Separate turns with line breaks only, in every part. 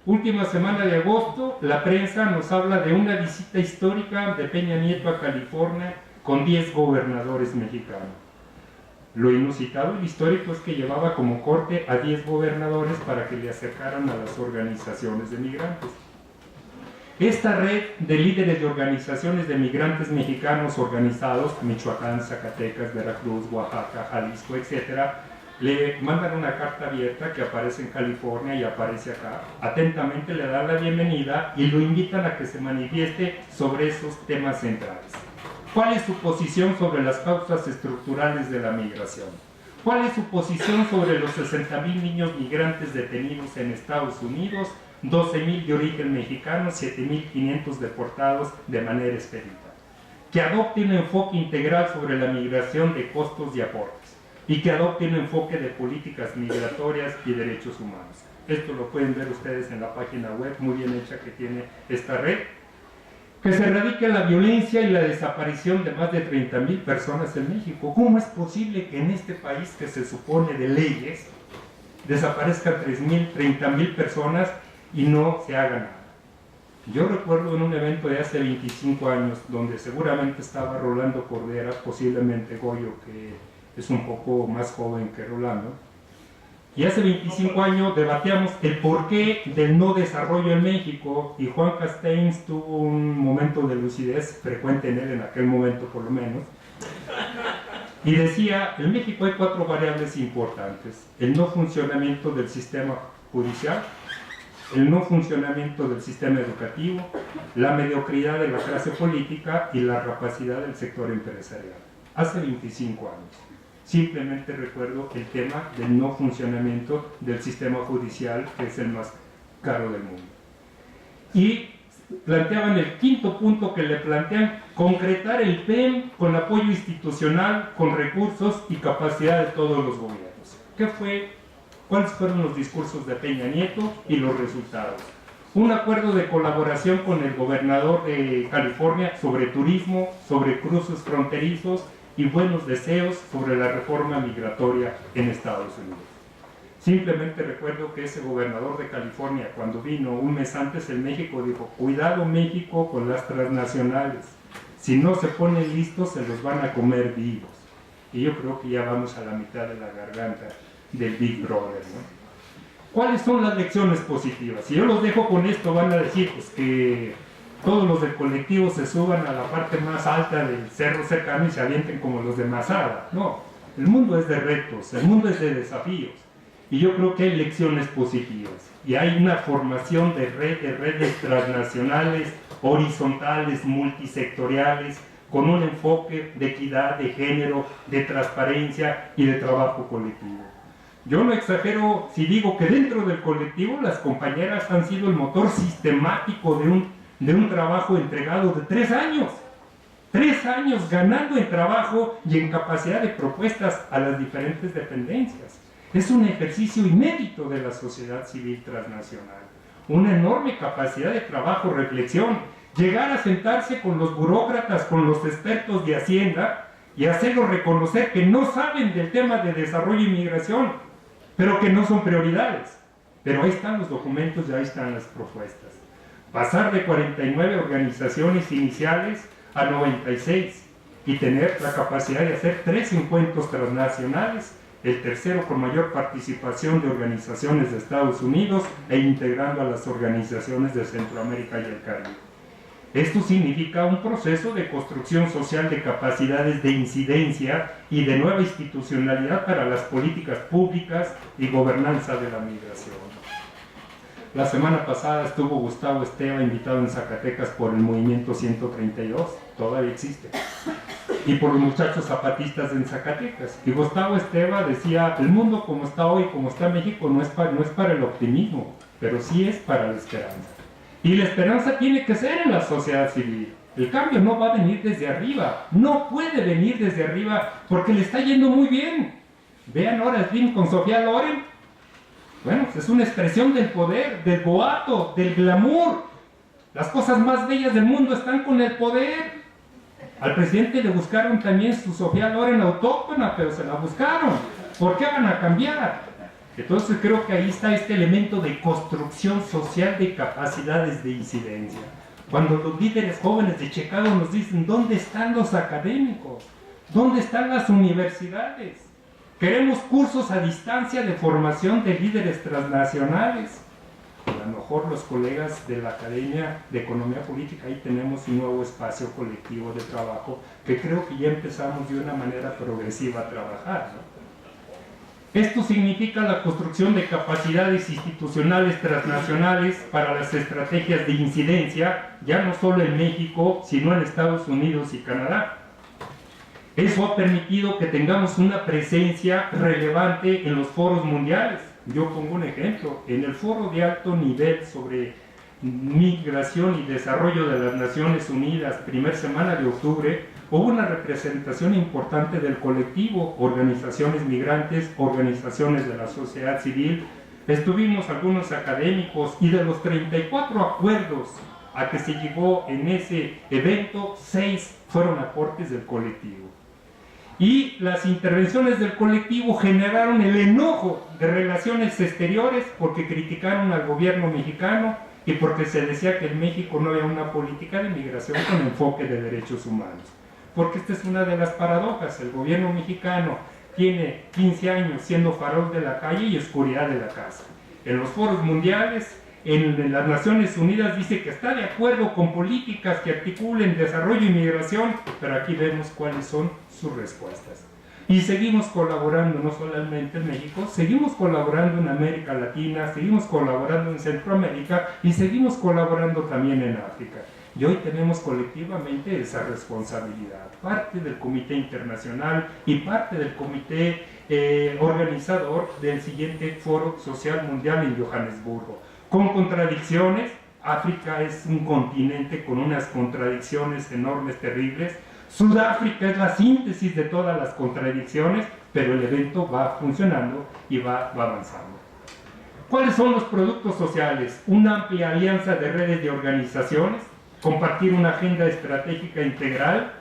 Última semana de agosto, la prensa nos habla de una visita histórica de Peña Nieto a California con 10 gobernadores mexicanos. Lo inusitado y histórico es que llevaba como corte a 10 gobernadores para que le acercaran a las organizaciones de migrantes. Esta red de líderes de organizaciones de migrantes mexicanos organizados, Michoacán, Zacatecas, Veracruz, Oaxaca, Jalisco, etc., le mandan una carta abierta que aparece en California y aparece acá. Atentamente le dan la bienvenida y lo invitan a que se manifieste sobre esos temas centrales. ¿Cuál es su posición sobre las causas estructurales de la migración? ¿Cuál es su posición sobre los 60,000 niños migrantes detenidos en Estados Unidos, 12,000 de origen mexicano, 7,500 deportados de manera expedita? Que adopte un enfoque integral sobre la migración de costos y aportes, y que adopte un enfoque de políticas migratorias y derechos humanos. Esto lo pueden ver ustedes en la página web muy bien hecha que tiene esta red. Que se erradique la violencia y la desaparición de más de 30,000 personas en México. ¿Cómo es posible que en este país que se supone de leyes desaparezcan 30,000 personas y no se haga nada? Yo recuerdo en un evento de hace 25 años donde seguramente estaba Rolando Cordera, posiblemente Goyo, que es un poco más joven que Rolando, y hace 25 años debatíamos el porqué del no desarrollo en México, y Juan Castells tuvo un momento de lucidez, frecuente en él en aquel momento por lo menos, y decía, en México hay 4 variables importantes: el no funcionamiento del sistema judicial, el no funcionamiento del sistema educativo, la mediocridad de la clase política y la rapacidad del sector empresarial. Hace 25 años. Simplemente recuerdo el tema del no funcionamiento del sistema judicial, que es el más caro del mundo. Y planteaban el quinto punto que le plantean: concretar el PEM con apoyo institucional, con recursos y capacidad de todos los gobiernos. ¿Qué fue? ¿Cuáles fueron los discursos de Peña Nieto y los resultados? Un acuerdo de colaboración con el gobernador de California sobre turismo, sobre cruces fronterizos y buenos deseos sobre la reforma migratoria en Estados Unidos. Simplemente recuerdo que ese gobernador de California, cuando vino un mes antes en México, dijo: cuidado México con las transnacionales, si no se ponen listos se los van a comer vivos. Y yo creo que ya vamos a la mitad de la garganta del Big Brother, ¿no? ¿Cuáles son las lecciones positivas? Si yo los dejo con esto, van a decir pues que todos los del colectivo se suban a la parte más alta del cerro cercano y se avienten como los de Masada. No, el mundo es de retos, el mundo es de desafíos. Y yo creo que hay lecciones positivas. Y hay una formación de redes transnacionales, horizontales, multisectoriales, con un enfoque de equidad, de género, de transparencia y de trabajo colectivo. Yo no exagero si digo que dentro del colectivo las compañeras han sido el motor sistemático de un trabajo entregado de 3 años. 3 años ganando en trabajo y en capacidad de propuestas a las diferentes dependencias. Es un ejercicio inédito de la sociedad civil transnacional. Una enorme capacidad de trabajo, reflexión. Llegar a sentarse con los burócratas, con los expertos de Hacienda y hacerlos reconocer que no saben del tema de desarrollo y migración, pero que no son prioridades. Pero ahí están los documentos y ahí están las propuestas. Pasar de 49 organizaciones iniciales a 96 y tener la capacidad de hacer 3 encuentros transnacionales, el tercero con mayor participación de organizaciones de Estados Unidos e integrando a las organizaciones de Centroamérica y el Caribe. Esto significa un proceso de construcción social de capacidades de incidencia y de nueva institucionalidad para las políticas públicas y gobernanza de la migración. La semana pasada estuvo Gustavo Esteva invitado en Zacatecas por el Movimiento 132, todavía existe, y por los muchachos zapatistas en Zacatecas. Y Gustavo Esteva decía: el mundo como está hoy, como está México, no es para el optimismo, pero sí es para la esperanza. Y la esperanza tiene que ser en la sociedad civil. El cambio no va a venir desde arriba, no puede venir desde arriba porque le está yendo muy bien. Vean ahora Slim con Sofía Loren. Bueno, es una expresión del poder, del boato, del glamour. Las cosas más bellas del mundo están con el poder. Al presidente le buscaron también su Sofía Loren autóctona, pero se la buscaron. ¿Por qué van a cambiar? Entonces creo que ahí está este elemento de construcción social de capacidades de incidencia. Cuando los líderes jóvenes de Chicago nos dicen, ¿dónde están los académicos? ¿Dónde están las universidades? Queremos cursos a distancia de formación de líderes transnacionales. A lo mejor los colegas de la Academia de Economía Política, ahí tenemos un nuevo espacio colectivo de trabajo que creo que ya empezamos de una manera progresiva a trabajar, ¿no? Esto significa la construcción de capacidades institucionales transnacionales para las estrategias de incidencia, ya no solo en México, sino en Estados Unidos y Canadá. Eso ha permitido que tengamos una presencia relevante en los foros mundiales. Yo pongo un ejemplo, en el foro de alto nivel sobre migración y desarrollo de las Naciones Unidas, primera semana de octubre, hubo una representación importante del colectivo, organizaciones migrantes, organizaciones de la sociedad civil. Estuvimos algunos académicos y de los 34 acuerdos a que se llegó en ese evento, 6 fueron aportes del colectivo. Y las intervenciones del colectivo generaron el enojo de Relaciones Exteriores porque criticaron al gobierno mexicano y porque se decía que en México no había una política de migración con enfoque de derechos humanos. Porque esta es una de las paradojas, el gobierno mexicano tiene 15 años siendo farol de la calle y oscuridad de la casa. En los foros mundiales, en las Naciones Unidas dice que está de acuerdo con políticas que articulen desarrollo y migración, pero aquí vemos cuáles son sus respuestas. Y seguimos colaborando no solamente en México, seguimos colaborando en América Latina, seguimos colaborando en Centroamérica y seguimos colaborando también en África. Y hoy tenemos colectivamente esa responsabilidad, parte del Comité Internacional y parte del Comité organizador del siguiente Foro Social Mundial en Johannesburgo. Con contradicciones, África es un continente con unas contradicciones enormes, terribles. Sudáfrica es la síntesis de todas las contradicciones, pero el evento va funcionando y va avanzando. ¿Cuáles son los productos sociales? Una amplia alianza de redes de organizaciones, compartir una agenda estratégica integral,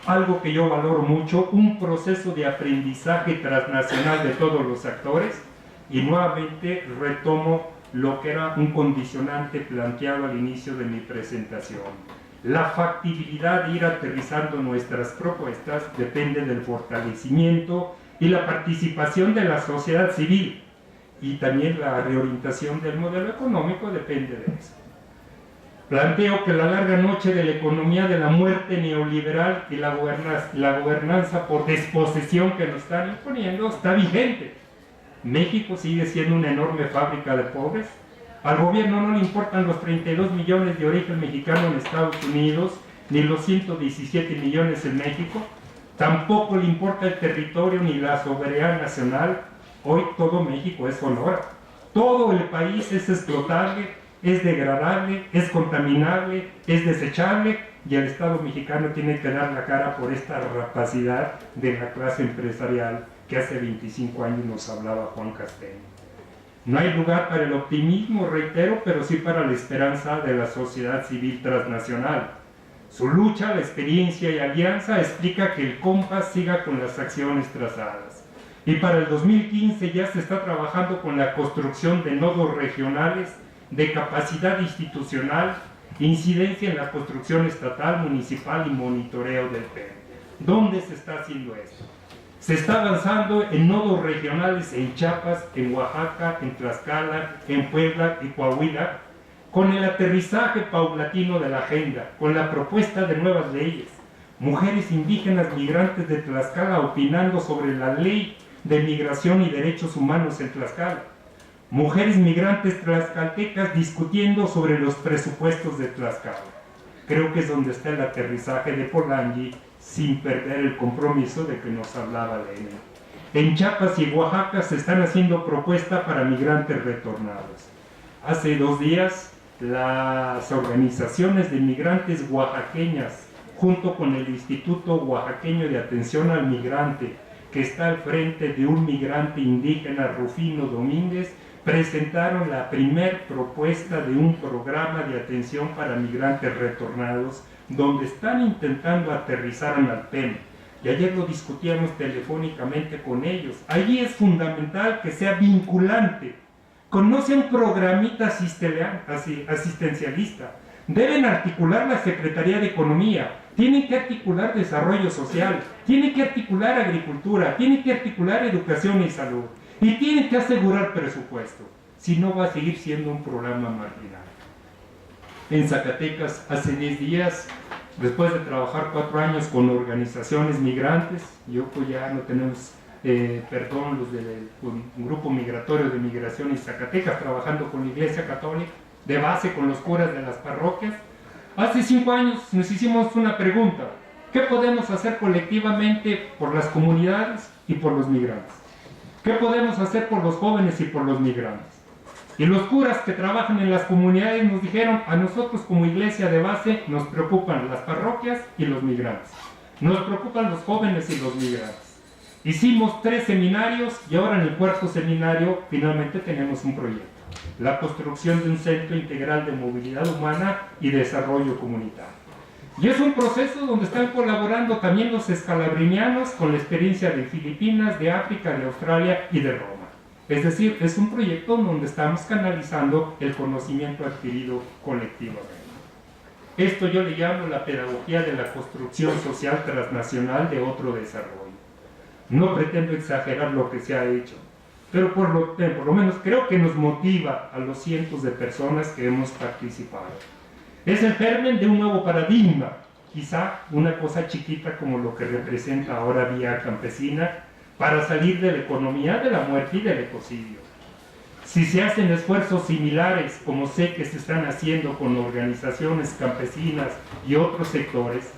algo que yo valoro mucho, un proceso de aprendizaje transnacional de todos los actores, y nuevamente retomo lo que era un condicionante planteado al inicio de mi presentación. La factibilidad de ir aterrizando nuestras propuestas depende del fortalecimiento y la participación de la sociedad civil, y también la reorientación del modelo económico depende de eso. Planteo que la larga noche de la economía de la muerte neoliberal y la gobernanza por desposesión que nos están imponiendo está vigente. México sigue siendo una enorme fábrica de pobres. Al gobierno no le importan los 32 millones de origen mexicano en Estados Unidos, ni los 117 millones en México. Tampoco le importa el territorio ni la soberanía nacional. Hoy todo México es Sonora. Todo el país es explotable, es degradable, es contaminable, es desechable, y el Estado mexicano tiene que dar la cara por esta rapacidad de la clase empresarial que hace 25 años nos hablaba Juan Castello. No hay lugar para el optimismo, reitero, pero sí para la esperanza de la sociedad civil transnacional. Su lucha, la experiencia y alianza explica que el compás siga con las acciones trazadas. Y para el 2015 ya se está trabajando con la construcción de nodos regionales de capacidad institucional, incidencia en la construcción estatal, municipal y monitoreo del PEN. ¿Dónde se está haciendo esto? Se está avanzando en nodos regionales en Chiapas, en Oaxaca, en Tlaxcala, en Puebla y Coahuila, con el aterrizaje paulatino de la agenda, con la propuesta de nuevas leyes. Mujeres indígenas migrantes de Tlaxcala opinando sobre la ley de migración y derechos humanos en Tlaxcala. Mujeres migrantes tlaxcaltecas discutiendo sobre los presupuestos de Tlaxcala. Creo que es donde está el aterrizaje de Polanyi, sin perder el compromiso de que nos hablaba Lenin. En Chiapas y Oaxaca se están haciendo propuestas para migrantes retornados. Hace 2 días, las organizaciones de migrantes oaxaqueñas, junto con el Instituto Oaxaqueño de Atención al Migrante, que está al frente de un migrante indígena, Rufino Domínguez, presentaron la primer propuesta de un programa de atención para migrantes retornados, donde están intentando aterrizar en Alpén y ayer lo discutíamos telefónicamente con ellos. Allí es fundamental que sea vinculante, no sea un programita asistencialista. Deben articular la Secretaría de Economía, tienen que articular desarrollo social, tienen que articular agricultura, tienen que articular educación y salud, y tienen que asegurar presupuesto, si no va a seguir siendo un programa marginal. En Zacatecas, hace 10 días, después de trabajar 4 años con organizaciones migrantes, yo pues ya no tenemos, los del grupo migratorio de migración en Zacatecas, trabajando con la Iglesia Católica, de base con los curas de las parroquias. Hace 5 años nos hicimos una pregunta: ¿qué podemos hacer colectivamente por las comunidades y por los migrantes? ¿Qué podemos hacer por los jóvenes y por los migrantes? Y los curas que trabajan en las comunidades nos dijeron: a nosotros como iglesia de base nos preocupan las parroquias y los migrantes. Nos preocupan los jóvenes y los migrantes. Hicimos 3 seminarios y ahora en el 4º seminario finalmente tenemos un proyecto: la construcción de un centro integral de movilidad humana y desarrollo comunitario. Y es un proceso donde están colaborando también los escalabrinianos con la experiencia de Filipinas, de África, de Australia y de Roma. Es decir, es un proyecto donde estamos canalizando el conocimiento adquirido colectivamente. Esto yo le llamo la pedagogía de la construcción social transnacional de otro desarrollo. No pretendo exagerar lo que se ha hecho, pero por lo menos creo que nos motiva a los cientos de personas que hemos participado. Es el germen de un nuevo paradigma, quizá una cosa chiquita como lo que representa ahora Vía Campesina, para salir de la economía de la muerte y del ecocidio. Si se hacen esfuerzos similares, como sé que se están haciendo con organizaciones campesinas y otros sectores,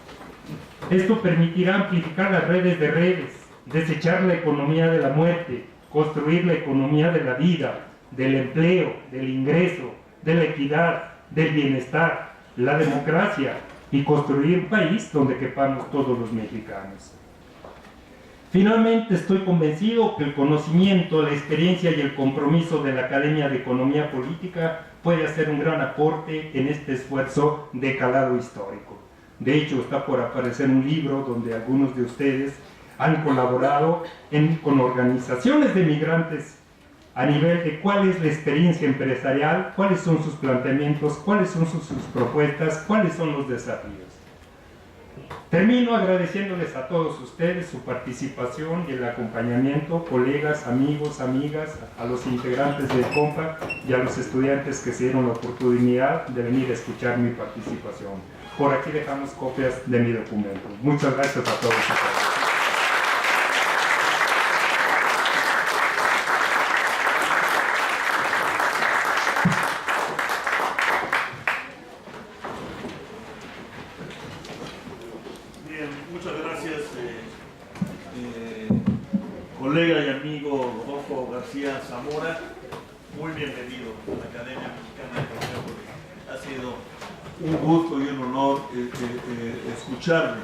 esto permitirá amplificar las redes de redes, desechar la economía de la muerte, construir la economía de la vida, del empleo, del ingreso, de la equidad, del bienestar, la democracia, y construir un país donde quepamos todos los mexicanos. Finalmente, estoy convencido que el conocimiento, la experiencia y el compromiso de la Academia de Economía Política puede hacer un gran aporte en este esfuerzo de calado histórico. De hecho, está por aparecer un libro donde algunos de ustedes han colaborado con organizaciones de migrantes a nivel de cuál es la experiencia empresarial, cuáles son sus planteamientos, cuáles son sus propuestas, cuáles son los desafíos. Termino agradeciéndoles a todos ustedes su participación y el acompañamiento, colegas, amigos, amigas, a los integrantes del COMPA y a los estudiantes que se dieron la oportunidad de venir a escuchar mi participación. Por aquí dejamos copias de mi documento. Muchas gracias a todos y todas.
Colega y amigo Rodolfo García Zamora, muy bienvenido a la Academia Mexicana de Economía Política. Ha sido un gusto y un honor escucharle.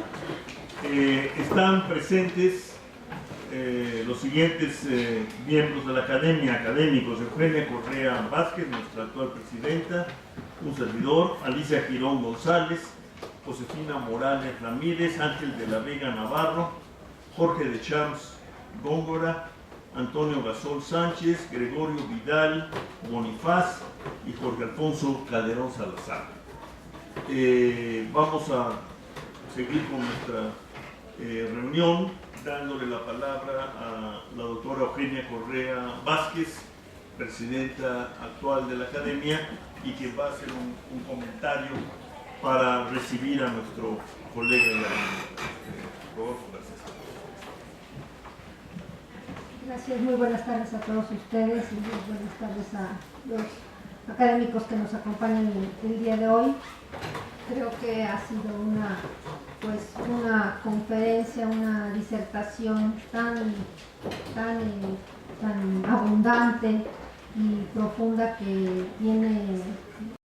Están presentes los siguientes miembros de la Academia, académicos: Eugenia Correa Vázquez, nuestra actual presidenta, un servidor, Alicia Girón González, Josefina Morales Ramírez, Ángel de la Vega Navarro, Jorge de Champs Góngora, Antonio Gasol Sánchez, Gregorio Vidal Bonifaz y Jorge Alfonso Calderón Salazar. Vamos a seguir con nuestra reunión, dándole la palabra a la doctora Eugenia Correa Vázquez, presidenta actual de la Academia, y que va a hacer un comentario para recibir a nuestro colega y amigo.
Gracias, muy buenas tardes a todos ustedes y muy buenas tardes a los académicos que nos acompañan el día de hoy. Creo que ha sido una conferencia, una disertación tan abundante y profunda que tiene